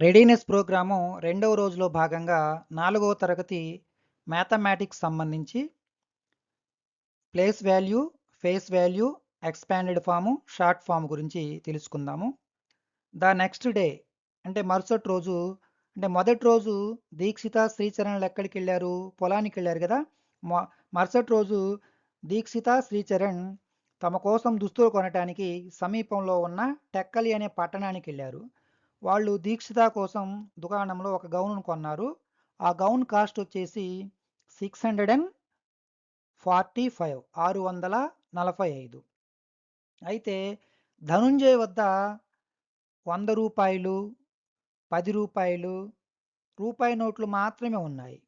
Readiness programme రెండవ రోజులో భాగంగా 4వ తరగతి మ్యాథమెటిక్స్ సంబంధించి place value, face value, expanded form, short form గురించి తెలుసుకుందాము. ద నెక్స్ట్ డే అంటే మరుసటి రోజు మొదటి రోజు దీక్షిత, శ్రీచరణ్లు ఎక్కడికెళ్ళారు? పొలానికెళ్ళారు కదా! మొ మరుసటి రోజు దీక్షిత, శ్రీచరణ్ తమ కోసం దుస్తులు కొనటానికి సమీపంలో ఉన్న టెక్కలి అనే పట్టణానికెళ్ళారు. వాళ్ళు దీక్షిత కోసం దుకాణంలో ఒక గౌన్‌ను కొన్నారు. ఆ గౌన్ కాస్ట్ వచ్చేసి 645 645. అయితే ధనుంజయ్ వద్ద రూ. 100, రూ. 10 రూపాయి నోట్లు మాత్రమే ఉన్నాయి.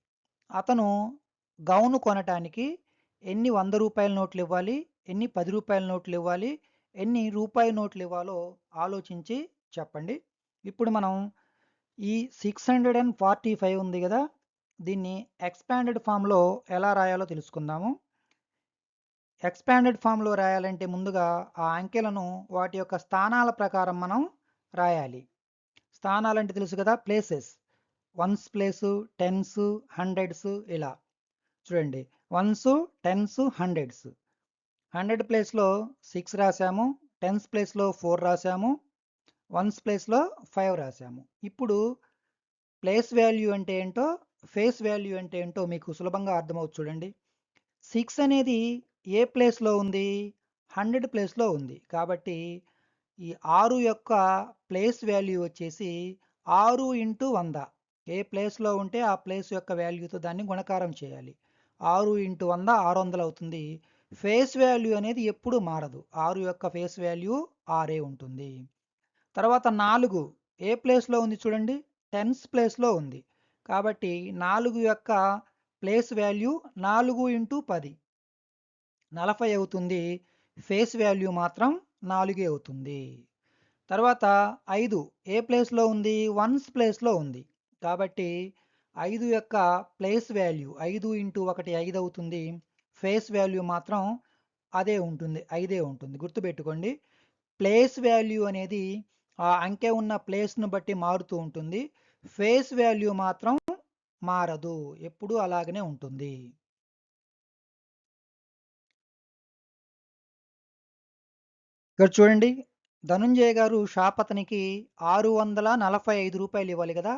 అతను గౌను కొనటానికి ఎన్ని రూ. 100 నోట్లు ఇవ్వాలి? ఎన్ని రూ. 10 నోట్లు ఇవ్వాలి? ఎన్ని రూపాయి నోట్లు ఇవ్వాలో ఆలోచించి చెప్పండి. ఇప్పుడు మనం ఈ 645 ఉంది కదా! దీన్ని ఎక్స్పాండెడ్ ఫామ్‌లో ఎలా రాయాలో తెలుసుకుందాము. ఎక్స్పాండెడ్ ఫామ్‌లో రాయాలంటే ముందుగా ఆ అంకెలను వాటి యొక్క స్థానాల ప్రకారం మనం రాయాలి. స్థానాలంటే తెలుసు కదా! Places. Ones place, tens, hundreds ఇలా. చూడండి. Once, tens, hundreds. 100 ప్లేస్‌లో 6 రాసాము. టెన్స్ ప్లేస్‌లో 4 రాసాము. వన్స్ ప్లేస్‌లో 5 రాసాము. ఇప్పుడు ప్లేస్ వాల్యూ అంటే ఏంటో, ఫేస్ వాల్యూ అంటే ఏంటో మీకు సులభంగా అర్థమవుతుంది చూడండి. 6 అనేది ఏ ప్లేస్‌లో ఉంది? 100 ప్లేస్‌లో ఉంది. కాబట్టి ఈ 6 యొక్క ప్లేస్ వాల్యూ వచ్చేసి 6 ఇంటూ 100. ఏ ప్లేస్‌లో ఉంటే ఆ ప్లేస్ యొక్క వాల్యూతో దాన్ని గుణకారం చేయాలి. 6 ఇంటూ 100 600 అవుతుంది. ఫేస్ వాల్యూ అనేది ఎప్పుడూ మారదు. 6 యొక్క ఫేస్ వాల్యూ 6 ఉంటుంది. తర్వాత 4 ఏ ప్లేస్‌లో ఉంది చూడండి. టెన్స్ ప్లేస్‌లో ఉంది. కాబట్టి 4 యొక్క ప్లేస్ వాల్యూ 4 ఇంటూ 10 40 అవుతుంది. ఫేస్ వాల్యూ మాత్రం 4 అవుతుంది. తర్వాత 5 ఏ ప్లేస్‌లో ఉంది? వన్స్ ప్లేస్‌లో ఉంది. కాబట్టి 5 యొక్క ప్లేస్ వాల్యూ 5 ఇంటూ 1 5 అవుతుంది. ఫేస్ వాల్యూ మాత్రం అదే ఉంటుంది. 5 ఉంటుంది. గుర్తుపెట్టుకోండి. ప్లేస్ వాల్యూ అనేది ఆ అంకె ఉన్న ప్లేస్‌ను బట్టి మారుతూ ఉంటుంది. ఫేస్ వాల్యూ మాత్రం మారదు. ఎప్పుడూ అలాగనే ఉంటుంది. ఇక్కడ చూడండి. ధనుంజయ గారు షాప్ అతనికి రూ. 645 ఇవ్వాలి కదా!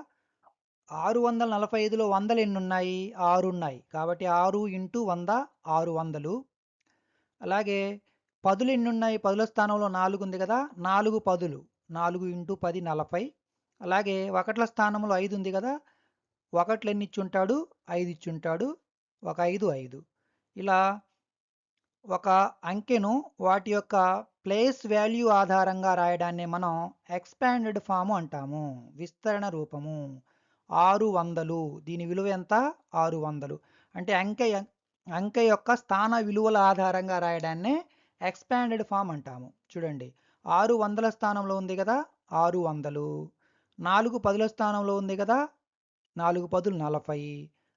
645లో వందలు ఎన్నున్నాయి? 6 ఉన్నాయి. కాబట్టి 6 ఇంటూ 100 600. అలాగే పదులు ఎన్నున్నాయి? పదుల స్థానంలో 4 ఉంది కదా! 4 పదులు. 4 ఇంటూ 10 40. అలాగే ఒకట్ల స్థానంలో 5 ఉంది కదా! ఒకట్లు ఎన్ని ఇచ్చుంటాడు? 5 ఇచ్చుంటాడు. ఒక 5 5. ఇలా ఒక అంకెను వాటి యొక్క ప్లేస్ వాల్యూ ఆధారంగా రాయడాన్ని మనం ఎక్స్పాండెడ్ ఫాము అంటాము. విస్తరణ రూపము. 600 దీని విలువ ఎంత? 600. అంటే అంకె యొక్క స్థాన విలువల ఆధారంగా రాయడాన్నే ఎక్స్పాండెడ్ ఫామ్ అంటాము. చూడండి. 600 స్థానంలో ఉంది కదా! 600. 4 పదుల స్థానంలో ఉంది కదా! 4 పదులు 40.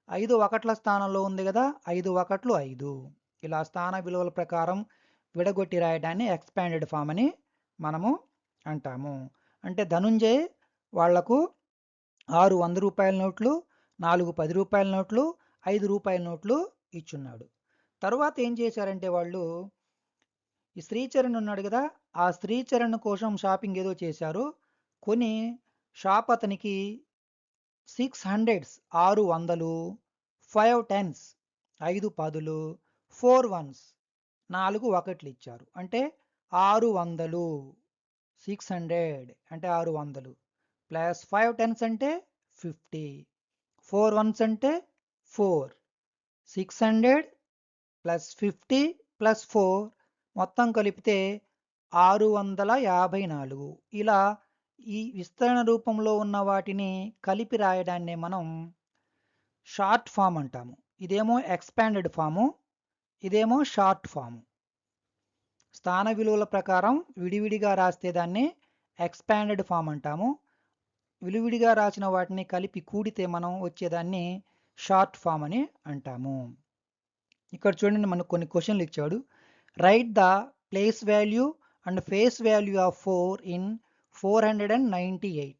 5 ఒకట్ల స్థానంలో ఉంది కదా! 5 ఒకట్లు 5. ఇలా స్థాన విలువల ప్రకారం విడగొట్టి రాయడాన్ని ఎక్స్పాండెడ్ ఫామ్ అని మనము అంటాము. అంటే ధనుంజయ్ వాళ్లకు 6 రూ. 100 నోట్లు, 4 రూ. 10 నోట్లు, 5 రూపాయల నోట్లు ఇచ్చున్నాడు. తరువాత ఏం చేశారంటే వాళ్ళు ఈ శ్రీచరణ్ ఉన్నాడు కదా! ఆ శ్రీచరణ్ కోసం షాపింగ్ ఏదో చేశారు. కొని షాప్ అతనికి 600s 600, 5 10s 5 పదులు, 4 వన్స్ 4 ఒకట్లు ఇచ్చారు. అంటే 600 600 అంటే 600 ప్లస్ 5 10s అంటే 50 4 వన్స్ అంటే 4 600 ప్లస్ 50 ప్లస్ 4 మొత్తం కలిపితే 654. ఇలా ఈ విస్తరణ రూపంలో ఉన్న వాటిని కలిపి రాయడాన్నే మనం షార్ట్ ఫామ్ అంటాము. ఇదేమో ఎక్స్పాండెడ్ ఫాము. ఇదేమో షార్ట్ ఫాము. స్థాన విలువల ప్రకారం విడివిడిగా రాస్తే దాన్ని ఎక్స్పాండెడ్ ఫామ్ అంటాము. విడివిడిగా రాసిన వాటిని కలిపి కూడితే మనం వచ్చేదాన్ని షార్ట్ ఫామ్ అని అంటాము. ఇక్కడ చూడండి మనకు కొన్ని క్వశ్చన్లు ఇచ్చాడు. Right the place value and face value of 4 in 498.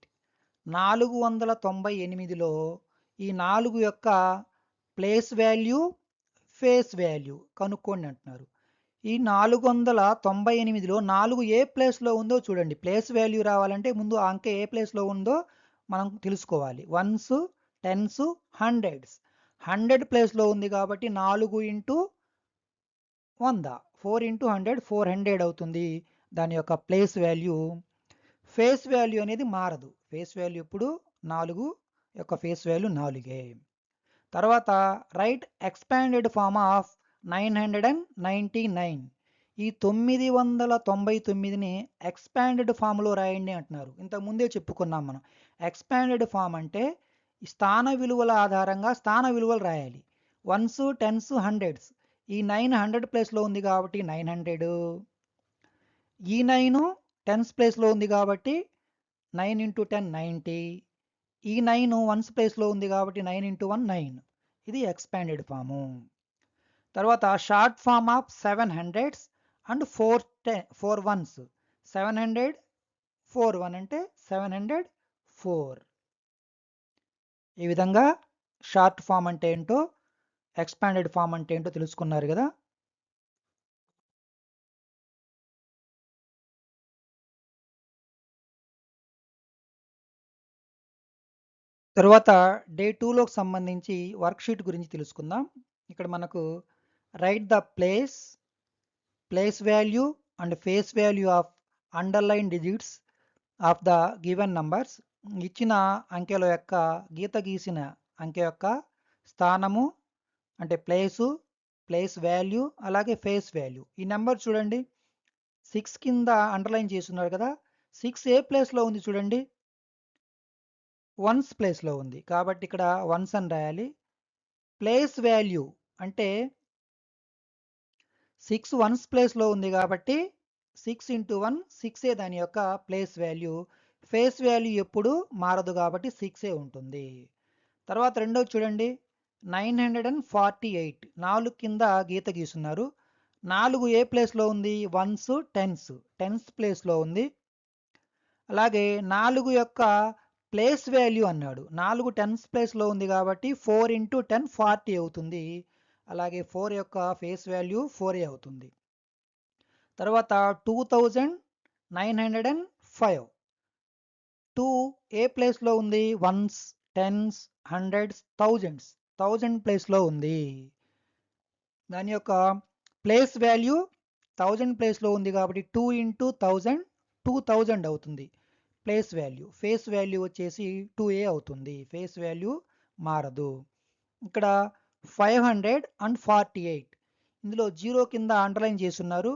498లో ఈ 4 యొక్క ప్లేస్ వాల్యూ, ఫేస్ వాల్యూ కనుక్కోండి అంటున్నారు. ఈ 498లో 4 ఏ ప్లేస్లో ఉందో చూడండి. ప్లేస్ వాల్యూ రావాలంటే ముందు ఆ అంకె ఏ ప్లేస్లో ఉందో మనం తెలుసుకోవాలి. Once, tens, hundreds. 100 ప్లేస్లో ఉంది కాబట్టి 4 ఇంటూ 100, 4 ఇంటూ 100, 400 అవుతుంది దాని యొక్క ప్లేస్ వాల్యూ. ఫేస్ వాల్యూ అనేది మారదు. ఫేస్ వాల్యూ ఇప్పుడు 4 యొక్క ఫేస్ వాల్యూ 4. తర్వాత రైట్ ఎక్స్పాండెడ్ ఫార్మ్ ఆఫ్ 999. ఈ 999ని ఎక్స్పాండెడ్ ఫామ్లో రాయండి అంటున్నారు. ఇంతకు ముందే చెప్పుకున్నాం మనం. ఎక్స్పాండెడ్ ఫామ్ అంటే స్థాన విలువల ఆధారంగా స్థాన విలువలు రాయాలి. Ones, tens, hundreds. ఈ 900 ప్లేస్లో ఉంది కాబట్టి 900. ఈ 9 టెన్స్ ప్లేస్లో ఉంది కాబట్టి 9 ఇంటూ 10 90. ఈ 9 వన్స్ ప్లేస్లో ఉంది కాబట్టి 9 ఇంటూ 1 9. ఇది ఎక్స్పాండెడ్ ఫాము. తర్వాత short form of 700 and 4 ones. 700 4 1 అంటే 704. ఈ విధంగా షార్ట్ ఫామ్ అంటే ఏంటో, ఎక్స్పాండెడ్ ఫామ్ అంటే ఏంటో తెలుసుకున్నారు కదా. తర్వాత డే 2లోకి సంబంధించి వర్క్షీట్ గురించి తెలుసుకుందాం. ఇక్కడ మనకు right the place value and face value of underline digits of the given numbers. ఇచ్చిన అంకెల యొక్క గీత గీసిన అంకె యొక్క స్థానము అంటే ప్లేస్ వాల్యూ అలాగే ఫేస్ వాల్యూ. ఈ నెంబర్ చూడండి 6 కింద అండర్లైన్ చేస్తున్నారు కదా. 6 ఏ ప్లేస్లో ఉంది చూడండి, వన్స్ ప్లేస్లో ఉంది కాబట్టి ఇక్కడ వన్స్ అని రాయాలి. ప్లేస్ వాల్యూ అంటే 6 వన్స్ ప్లేస్లో ఉంది కాబట్టి 6 ఇంటూ 1 6 దాని యొక్క ప్లేస్ వాల్యూ. ఫేస్ వాల్యూ ఎప్పుడు మారదు కాబట్టి 6 ఉంటుంది. తర్వాత రెండోది చూడండి 948. 4 కింద గీత గీస్తున్నారు. 4 ఏ ప్లేస్లో ఉంది, వన్స్, టెన్స్ ప్లేస్లో ఉంది. అలాగే 4 యొక్క ప్లేస్ వాల్యూ అన్నాడు. 4 టెన్స్ ప్లేస్లో ఉంది కాబట్టి 4 ఇంటూ 10 40 అవుతుంది. అలాగే 4 యొక్క ఫేస్ వాల్యూ 4 అవుతుంది. తర్వాత 2905. 2 ఏ ప్లేస్లో ఉంది, వన్స్, టెన్స్, హండ్రెడ్స్, థౌజండ్స్. 1000 ప్లేస్లో ఉంది. దాని యొక్క ప్లేస్ వాల్యూ 1000 ప్లేస్లో ఉంది కాబట్టి 2 ఇంటూ 1000 2000 అవుతుంది ప్లేస్ వాల్యూ. ఫేస్ వాల్యూ వచ్చేసి 2a అవుతుంది. ఫేస్ వాల్యూ మారదు. ఇక్కడ 548. ఇందులో 0 కింద అండర్లైన్ చేస్తున్నారు.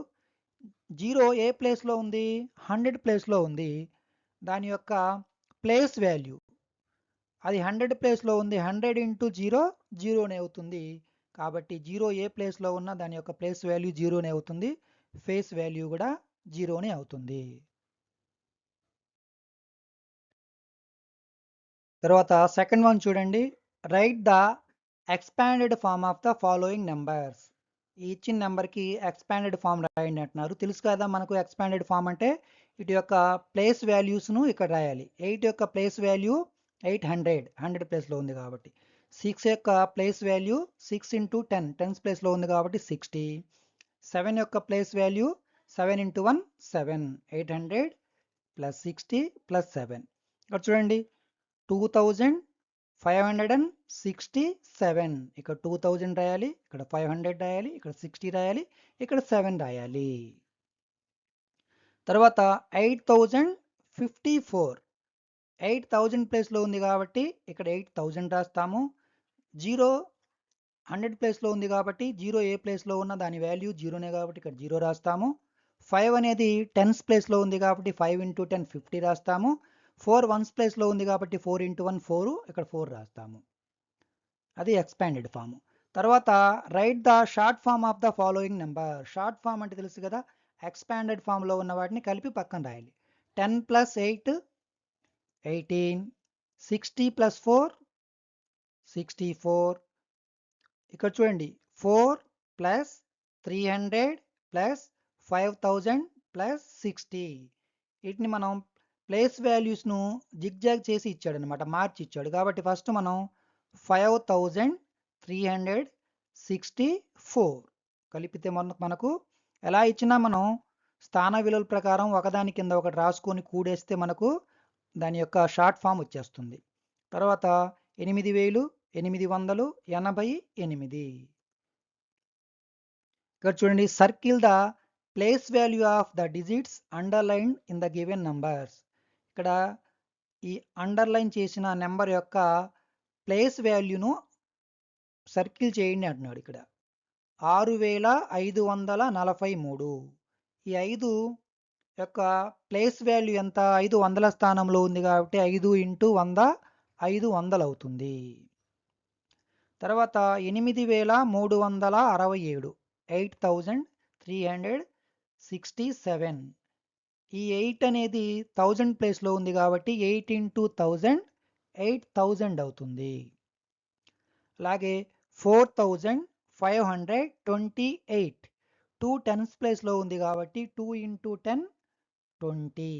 0 ఏ ప్లేస్లో ఉంది, 100 ప్లేస్లో ఉంది. దాని యొక్క ప్లేస్ వాల్యూ అది 100 ప్లేస్లో ఉంది. 100 ఇంటూ 0 జీరోనే అవుతుంది. కాబట్టి 0 ఏ ప్లేస్లో ఉన్నా దాని యొక్క ప్లేస్ వాల్యూ జీరోనే అవుతుంది. ఫేస్ వాల్యూ కూడా జీరోనే అవుతుంది. తర్వాత సెకండ్ వన్ చూడండి, right the expanded form of the following numbers. ఈ ఇచ్చిన నెంబర్కి ఎక్స్పాండెడ్ ఫామ్ రాయండి అంటున్నారు. తెలుసు కదా మనకు ఎక్స్పాండెడ్ ఫామ్ అంటే ఇటు యొక్క ప్లేస్ వాల్యూస్ను ఇక్కడ రాయాలి. 8 యొక్క ప్లేస్ వాల్యూ 800 ప్లేస్లో ఉంది కాబట్టి. 6 యొక్క ప్లేస్ వాల్యూ 6 ఇంటూ 10 టెన్స్ ప్లేస్లో ఉంది కాబట్టి 60. 7 యొక్క place value 7 into 1 7. 800 plus 60 plus 7. ఇక్కడ చూడండి 2567. ఇక్కడ 2000 రాయాలి, ఇక్కడ 500 రాయాలి, ఇక్కడ 60 రాయాలి, ఇక్కడ 7 రాయాలి. తర్వాత 8054. 8000 ప్లేస్లో ఉంది కాబట్టి ఇక్కడ 8000 రాస్తాము. 0 100 ప్లేస్లో ఉంది కాబట్టి 0 ఏ ప్లేస్లో ఉన్న దాని వాల్యూ జీరోనే కాబట్టి ఇక్కడ 0 రాస్తాము. 5 అనేది టెన్స్ ప్లేస్లో ఉంది కాబట్టి 5 ఇంటూ 10 50 రాస్తాము. 4 వన్స్ ప్లేస్లో ఉంది కాబట్టి 4 ఇంటూ 1 4, ఇక్కడ 4 రాస్తాము. అది ఎక్స్పాండెడ్ ఫామ్. తర్వాత right the short form of the following number. Short form అంటే తెలుసు కదా, ఎక్స్పాండెడ్ ఫామ్లో ఉన్న వాటిని కలిపి పక్కన రాయాలి. 10 ప్లస్ 8 18. 60 ప్లస్ 4 64. ఇక్కడ చూడండి 4 ప్లస్ 300 ప్లస్ 5000 ప్లస్ 60. వీటిని మనం ప్లేస్ వాల్యూస్ను జిగ్జాగ్ చేసి ఇచ్చాడనమాట, మార్చి ఇచ్చాడు. కాబట్టి ఫస్ట్ మనం 5364 కలిపితే మనకు ఎలా ఇచ్చినా మనం స్థాన విలువల ప్రకారం ఒకదాని కింద ఒకటి రాసుకొని కూడేస్తే మనకు దాని యొక్క షార్ట్ ఫామ్ వచ్చేస్తుంది. తర్వాత 8888. ఇక్కడ చూడండి, circle the place value of the digits underline in the given numbers. ఇక్కడ ఈ అండర్లైన్ చేసిన నెంబర్ యొక్క ప్లేస్ వాల్యూను సర్కిల్ చేయండి అంటున్నాడు. ఇక్కడ 6543. ఈ 5 యొక్క ప్లేస్ వాల్యూ ఎంత? 5 వందల స్థానంలో ఉంది కాబట్టి 5 ఇంటూ 100 500 అవుతుంది. తర్వాత 8367 8367. ఈ 8 అనేది 1000 ప్లేస్లో ఉంది కాబట్టి 8 ఇంటూ 1000 8000 అవుతుంది. అలాగే 4528 2 టెన్స్ ప్లేస్లో ఉంది కాబట్టి 2 ఇంటూ 10 20.